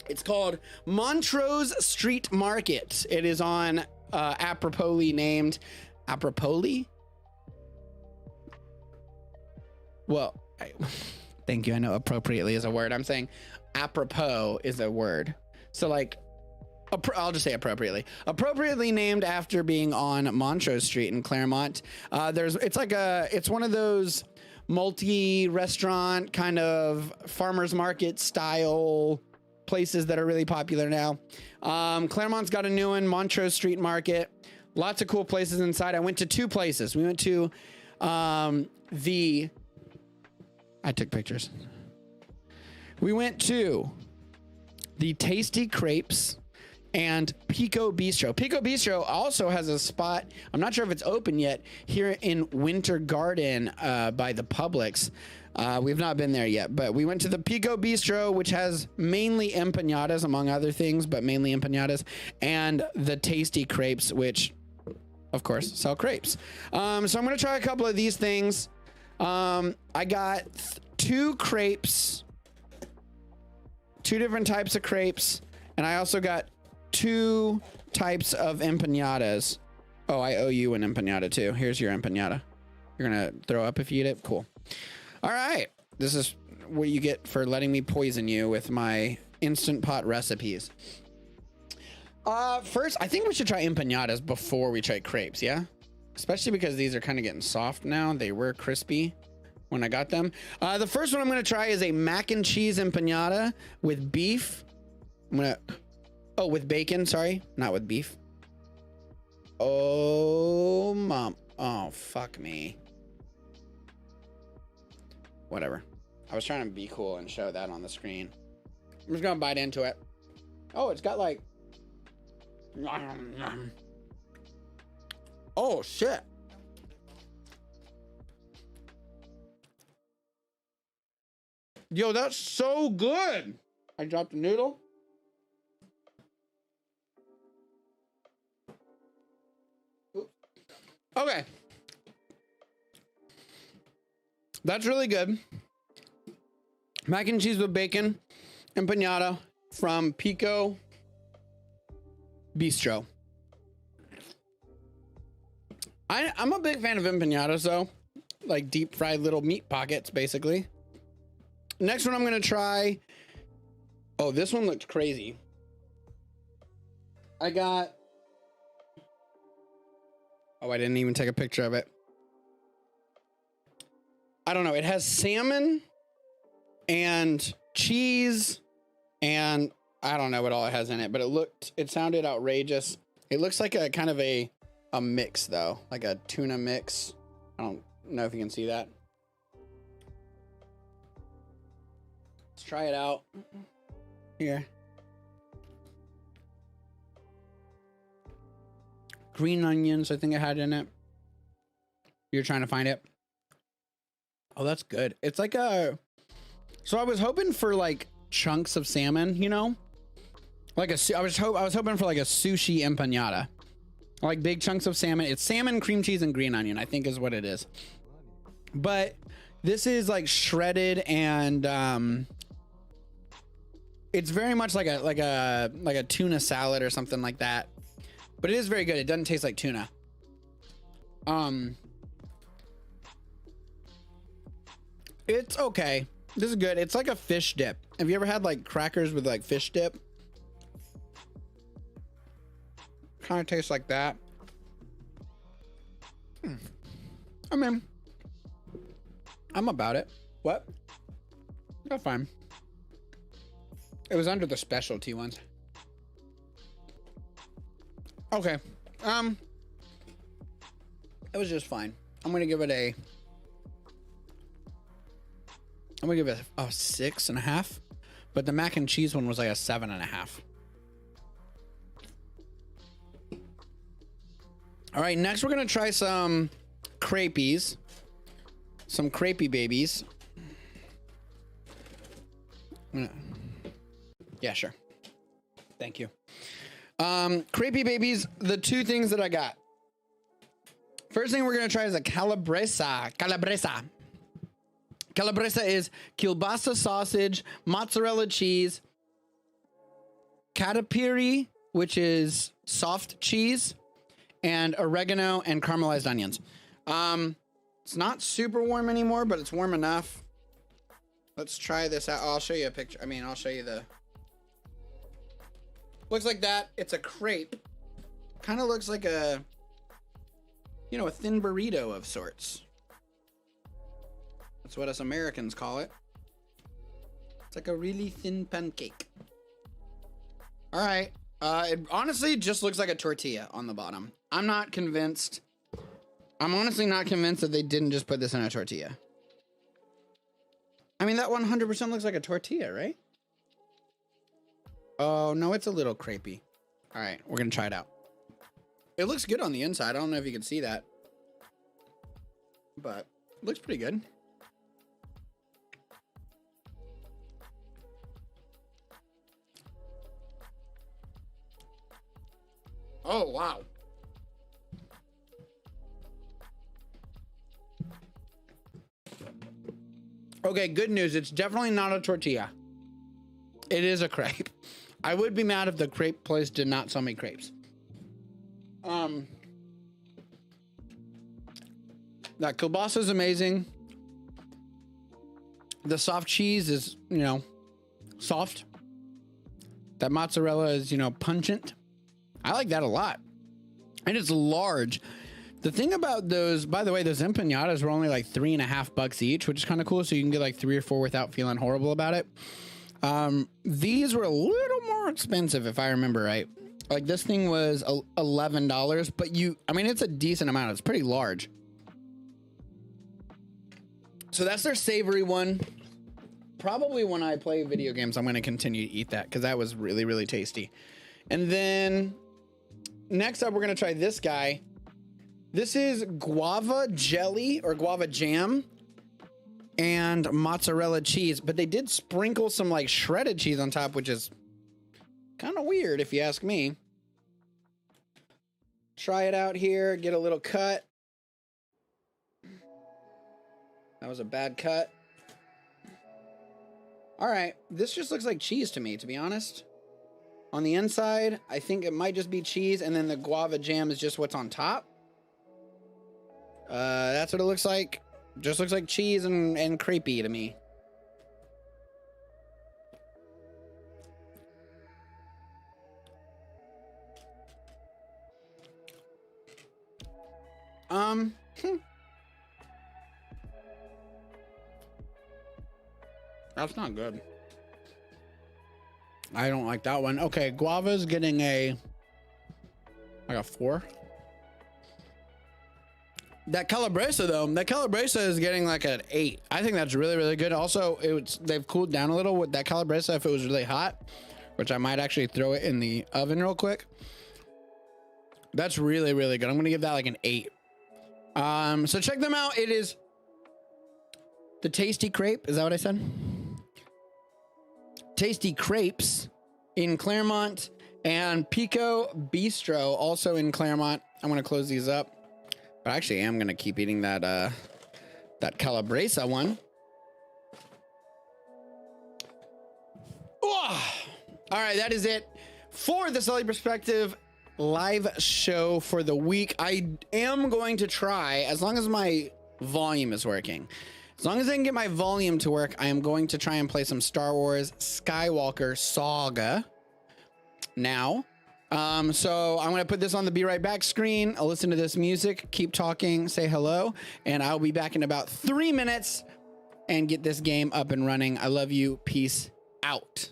It's called Montrose Street Market. It is on, apropos named, apropos? Well, thank you. I know appropriately is a word. I'm saying apropos is a word. So like, I'll just say appropriately named after being on Montrose Street in Claremont. It's one of those multi-restaurant kind of farmers market style places that are really popular now. Claremont's got a new one, Montrose Street Market. Lots of cool places inside. I went to two places. We went to I took pictures. We went to the Tasty Crepes and Pico Bistro. Pico Bistro also has a spot, I'm not sure if it's open yet, here in Winter Garden by the Publix. We've not been there yet, but we went to the Pico Bistro, which has mainly empanadas, among other things, but mainly empanadas, and the Tasty Crepes, which, of course, sell crepes. So I'm going to try a couple of these things. I got two crepes, two different types of crepes, and I also got two types of empanadas. Oh, I owe you an empanada too. Here's your empanada. You're gonna throw up if you eat it? Cool. All right. This is what you get for letting me poison you with my Instant Pot recipes. First, I think we should try empanadas before we try crepes, yeah? Especially because these are kind of getting soft now. They were crispy when I got them. The first one I'm gonna try is a mac and cheese empanada with beef. Oh, with bacon, sorry. Not with beef. Oh, mom. Oh, fuck me. Whatever. I was trying to be cool and show that on the screen. I'm just gonna bite into it. Oh, it's got like... Oh, shit. Yo, that's so good. I dropped a noodle. Okay. That's really good. Mac and cheese with bacon empanada from Pico Bistro. I'm a big fan of empanadas though. Like deep fried little meat pockets, basically. Next one I'm gonna try. Oh, this one looks crazy. I got... Oh, I didn't even take a picture of it. I don't know. It has salmon and cheese and I don't know what all it has in it, but it sounded outrageous. It looks like a kind of a mix though, like a tuna mix. I don't know if you can see that. Let's try it out here. Green onions, I think it had in it. You're trying to find it. Oh, that's good. It's like a... So I was hoping for like chunks of salmon, you know? Like I was hoping for like a sushi empanada. Like big chunks of salmon. It's salmon, cream cheese, and green onion, I think is what it is. But this is like shredded and it's very much like a tuna salad or something like that. But it is very good. It doesn't taste like tuna. It's okay. This is good. It's like a fish dip. Have you ever had like crackers with like fish dip? Kind of tastes like that. I mean, I'm about it. What? That's fine. It was under the specialty ones. Okay. It was just fine. I'm gonna give it a 6.5, but the mac and cheese one was like a 7.5. All right, next we're gonna try some crepies, some crepey babies. Yeah, sure. Thank you. Crepey babies, the two things that I got. First thing we're gonna try is a calabresa. Calabresa is kielbasa sausage, mozzarella cheese, catapiry, which is soft cheese, and oregano and caramelized onions. It's not super warm anymore, but it's warm enough. Let's try this out. I'll show you a picture. I mean, I'll show you the... Looks like that. It's a crepe. Kind of looks like a, you know, a thin burrito of sorts. That's what us Americans call it. It's like a really thin pancake. All right. It honestly just looks like a tortilla on the bottom. I'm not convinced. I'm honestly not convinced that they didn't just put this in a tortilla. I mean, that 100% looks like a tortilla, right? Oh, no, it's a little crepey. All right, we're going to try it out. It looks good on the inside. I don't know if you can see that, but it looks pretty good. Oh, wow. Okay, good news. It's definitely not a tortilla. It is a crepe. I would be mad if the crepe place did not sell me crepes. That kielbasa is amazing. The soft cheese is, you know, soft. That mozzarella is, you know, pungent. I like that a lot. And it's large. The thing about those, by the way, those empanadas were only like $3.50 each, which is kind of cool. So you can get like 3 or 4 without feeling horrible about it. These were a little more expensive, if I remember right. Like this thing was $11, but I mean, it's a decent amount. It's pretty large. So that's their savory one. Probably when I play video games, I'm going to continue to eat that because that was really, really tasty. And then next up, we're going to try this guy. This is guava jelly or guava jam and mozzarella cheese, but they did sprinkle some like shredded cheese on top, which is kind of weird if you ask me. Try it out here, get a little cut. That was a bad cut. All right, this just looks like cheese to me, to be honest. On the inside, I think it might just be cheese, and then the guava jam is just what's on top. That's what it looks like. Just looks like cheese and crepey to me. That's not good. I don't like that one. Okay, guava's getting like a 4. That calabresa though, that calabresa is getting like an 8. I think that's really, really good. Also, they've cooled down a little with that calabresa if it was really hot, which I might actually throw it in the oven real quick. That's really, really good. I'm gonna give that like an 8. So check them out. It is the Tasty Crepe. Is that what I said? Tasty Crepes in Claremont and Pico Bistro also in Claremont. I'm gonna close these up, but I actually am gonna keep eating that that calabresa one. All right, that is it for the Sully Perspective live show for the week. I am going to try, as long as my volume is working. As long as I can get my volume to work, I am going to try and play some Star Wars Skywalker Saga now. So I'm going to put this on the Be Right Back screen. I'll listen to this music, keep talking, say hello, and I'll be back in about 3 minutes and get this game up and running. I love you. Peace out.